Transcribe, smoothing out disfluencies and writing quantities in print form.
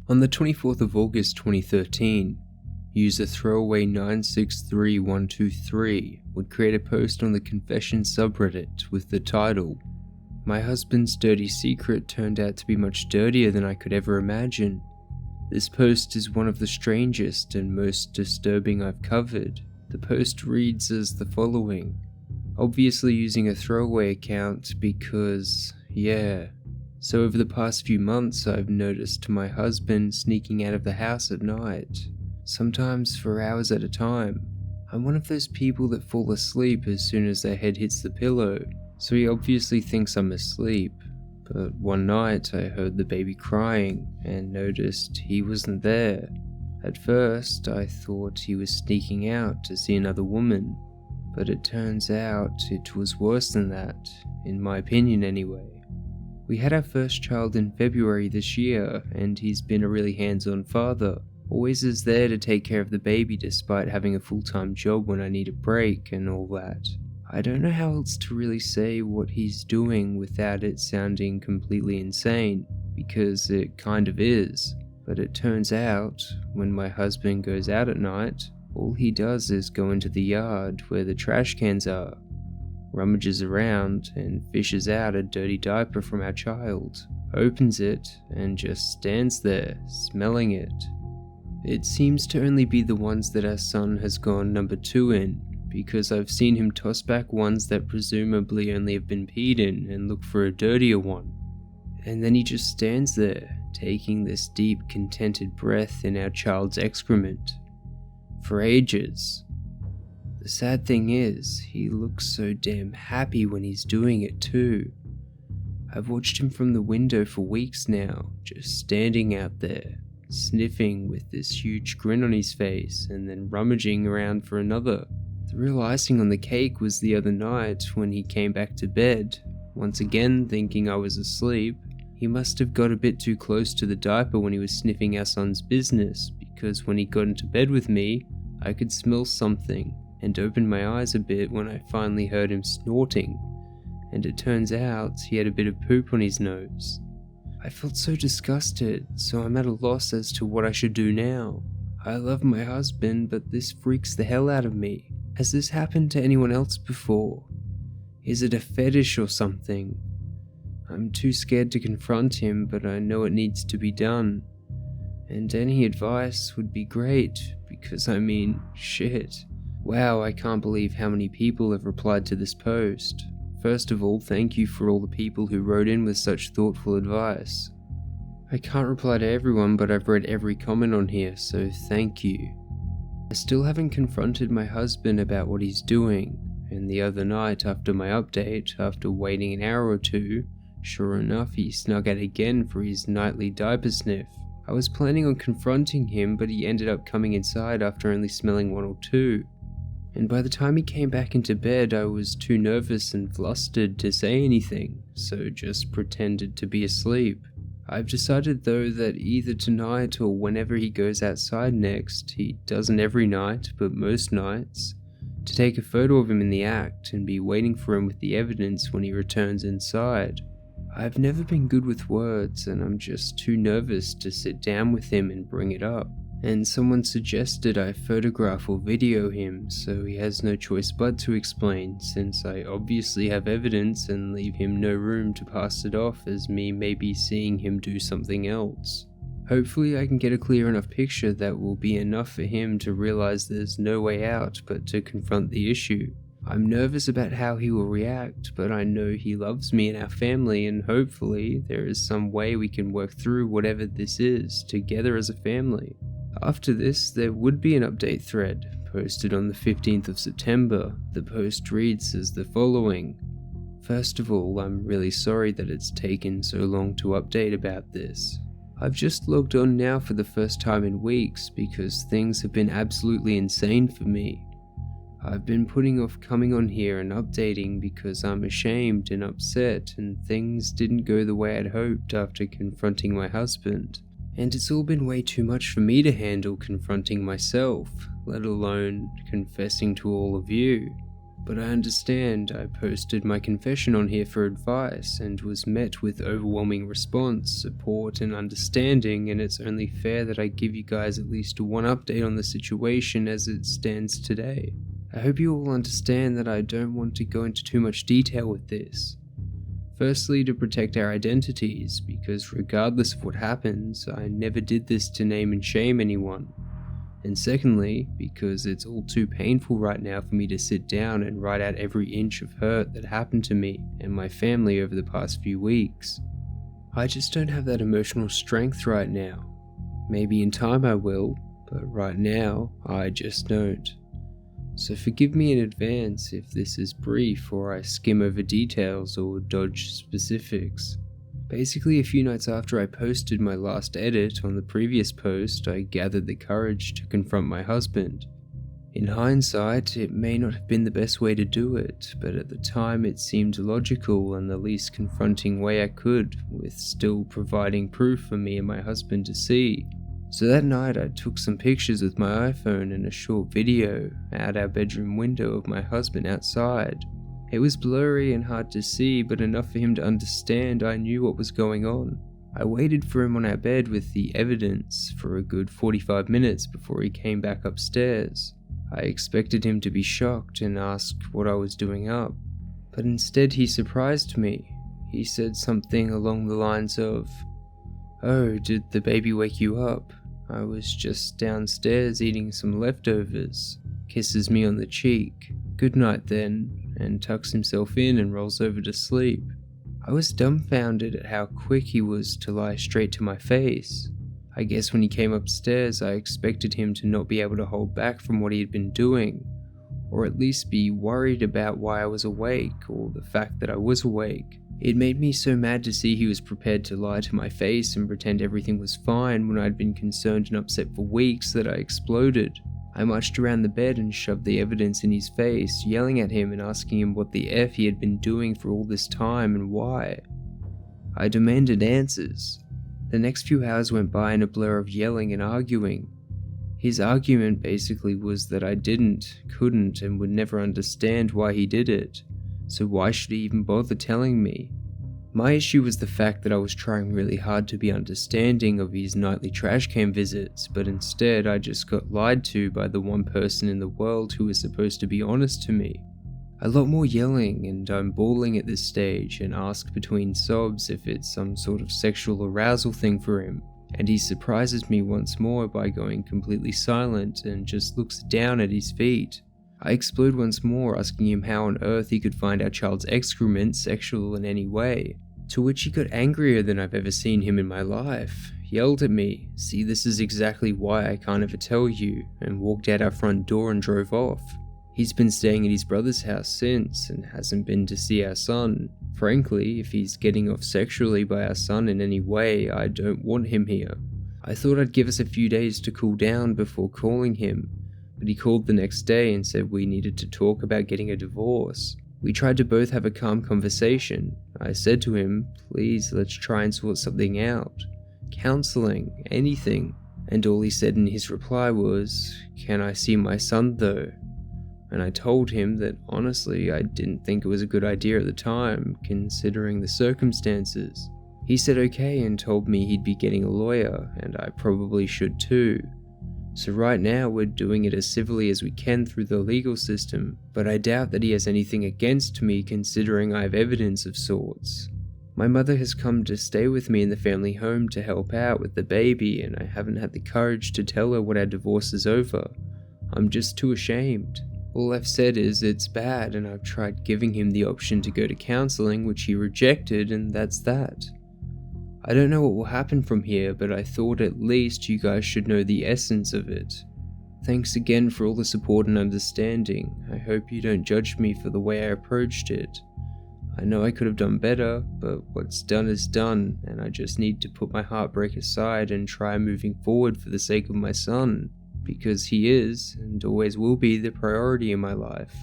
On the 24th of August 2013, user throwaway963123 would create a post on the confession subreddit with the title, "My husband's dirty secret turned out to be much dirtier than I could ever imagine. This post is one of the strangest and most disturbing I've covered." The post reads as the following, obviously using a throwaway account because, So over the past few months I've noticed my husband sneaking out of the house at night, sometimes for hours at a time. I'm one of those people that fall asleep as soon as their head hits the pillow, so he obviously thinks I'm asleep. But one night I heard the baby crying and noticed he wasn't there. At first I thought he was sneaking out to see another woman, but it turns out it was worse than that, in my opinion anyway. We had our first child in February this year, and he's been a really hands-on father, always is there to take care of the baby despite having a full-time job when I need a break and all that. I don't know how else to really say what he's doing without it sounding completely insane, because it kind of is. But it turns out, when my husband goes out at night, all he does is go into the yard where the trash cans are, rummages around and fishes out a dirty diaper from our child, opens it and just stands there, smelling it. It seems to only be the ones that our son has gone number 2 in, because I've seen him toss back ones that presumably only have been peed in and look for a dirtier one. And then he just stands there, taking this deep, contented breath in our child's excrement. For ages. The sad thing is, he looks so damn happy when he's doing it too. I've watched him from the window for weeks now, just standing out there, sniffing with this huge grin on his face and then rummaging around for another. The real icing on the cake was the other night when he came back to bed, once again thinking I was asleep. He must have got a bit too close to the diaper when he was sniffing our son's business, because when he got into bed with me, I could smell something and opened my eyes a bit when I finally heard him snorting, and it turns out he had a bit of poop on his nose. I felt so disgusted, so I'm at a loss as to what I should do now. I love my husband, but this freaks the hell out of me. Has this happened to anyone else before? Is it a fetish or something? I'm too scared to confront him, but I know it needs to be done. And any advice would be great, because shit. Wow, I can't believe how many people have replied to this post. First of all, thank you for all the people who wrote in with such thoughtful advice. I can't reply to everyone, but I've read every comment on here, so thank you. I still haven't confronted my husband about what he's doing, and the other night after my update, after waiting an hour or two, sure enough he snuck out again for his nightly diaper sniff. I was planning on confronting him, but he ended up coming inside after only smelling 1 or 2. And by the time he came back into bed, I was too nervous and flustered to say anything, so just pretended to be asleep. I've decided though that either tonight or whenever he goes outside next, he doesn't every night, but most nights, to take a photo of him in the act and be waiting for him with the evidence when he returns inside. I've never been good with words, and I'm just too nervous to sit down with him and bring it up. And someone suggested I photograph or video him, so he has no choice but to explain, since I obviously have evidence and leave him no room to pass it off as me maybe seeing him do something else. Hopefully I can get a clear enough picture that will be enough for him to realize there's no way out but to confront the issue. I'm nervous about how he will react, but I know he loves me and our family, and hopefully there is some way we can work through whatever this is together as a family. After this, there would be an update thread, posted on the 15th of September. The post reads as the following. First of all, I'm really sorry that it's taken so long to update about this. I've just logged on now for the first time in weeks because things have been absolutely insane for me. I've been putting off coming on here and updating because I'm ashamed and upset, and things didn't go the way I'd hoped after confronting my husband. And it's all been way too much for me to handle confronting myself, let alone confessing to all of you. But I understand I posted my confession on here for advice and was met with overwhelming response, support, and understanding, and it's only fair that I give you guys at least one update on the situation as it stands today. I hope you all understand that I don't want to go into too much detail with this. Firstly, to protect our identities, because regardless of what happens, I never did this to name and shame anyone. And secondly, because it's all too painful right now for me to sit down and write out every inch of hurt that happened to me and my family over the past few weeks. I just don't have that emotional strength right now. Maybe in time I will, but right now, I just don't. So forgive me in advance if this is brief or I skim over details or dodge specifics. Basically, a few nights after I posted my last edit on the previous post, I gathered the courage to confront my husband. In hindsight, it may not have been the best way to do it, but at the time it seemed logical and the least confronting way I could, with still providing proof for me and my husband to see. So that night I took some pictures with my iPhone and a short video out our bedroom window of my husband outside. It was blurry and hard to see, but enough for him to understand I knew what was going on. I waited for him on our bed with the evidence for a good 45 minutes before he came back upstairs. I expected him to be shocked and ask what I was doing up, but instead he surprised me. He said something along the lines of, "Oh, did the baby wake you up? I was just downstairs eating some leftovers." Kisses me on the cheek. "Good night then," and tucks himself in and rolls over to sleep. I was dumbfounded at how quick he was to lie straight to my face. I guess when he came upstairs I expected him to not be able to hold back from what he had been doing, or at least be worried about why I was awake or the fact that I was awake. It made me so mad to see he was prepared to lie to my face and pretend everything was fine when I'd been concerned and upset for weeks that I exploded. I marched around the bed and shoved the evidence in his face, yelling at him and asking him what the F he had been doing for all this time and why. I demanded answers. The next few hours went by in a blur of yelling and arguing. His argument basically was that I didn't, couldn't, and would never understand why he did it. So why should he even bother telling me? My issue was the fact that I was trying really hard to be understanding of his nightly trash can visits, but instead I just got lied to by the one person in the world who was supposed to be honest to me. A lot more yelling, and I'm bawling at this stage and ask between sobs if it's some sort of sexual arousal thing for him, and he surprises me once more by going completely silent and just looks down at his feet. I explode once more, asking him how on earth he could find our child's excrement sexual in any way, to which he got angrier than I've ever seen him in my life, yelled at me, "See, this is exactly why I can't ever tell you," and walked out our front door and drove off. He's been staying at his brother's house since and hasn't been to see our son. Frankly, if he's getting off sexually by our son in any way, I don't want him here. I thought I'd give us a few days to cool down before calling him, but he called the next day and said we needed to talk about getting a divorce. We tried to both have a calm conversation. I said to him, "Please, let's try and sort something out. Counseling, anything." And all he said in his reply was, "Can I see my son though?" And I told him that honestly I didn't think it was a good idea at the time, considering the circumstances. He said okay and told me he'd be getting a lawyer, and I probably should too. So right now we're doing it as civilly as we can through the legal system, but I doubt that he has anything against me considering I have evidence of sorts. My mother has come to stay with me in the family home to help out with the baby, and I haven't had the courage to tell her what our divorce is over. I'm just too ashamed. All I've said is it's bad, and I've tried giving him the option to go to counseling, which he rejected, and that's that. I don't know what will happen from here, but I thought at least you guys should know the essence of it. Thanks again for all the support and understanding. I hope you don't judge me for the way I approached it. I know I could have done better, but what's done is done, and I just need to put my heartbreak aside and try moving forward for the sake of my son, because he is, and always will be, the priority in my life.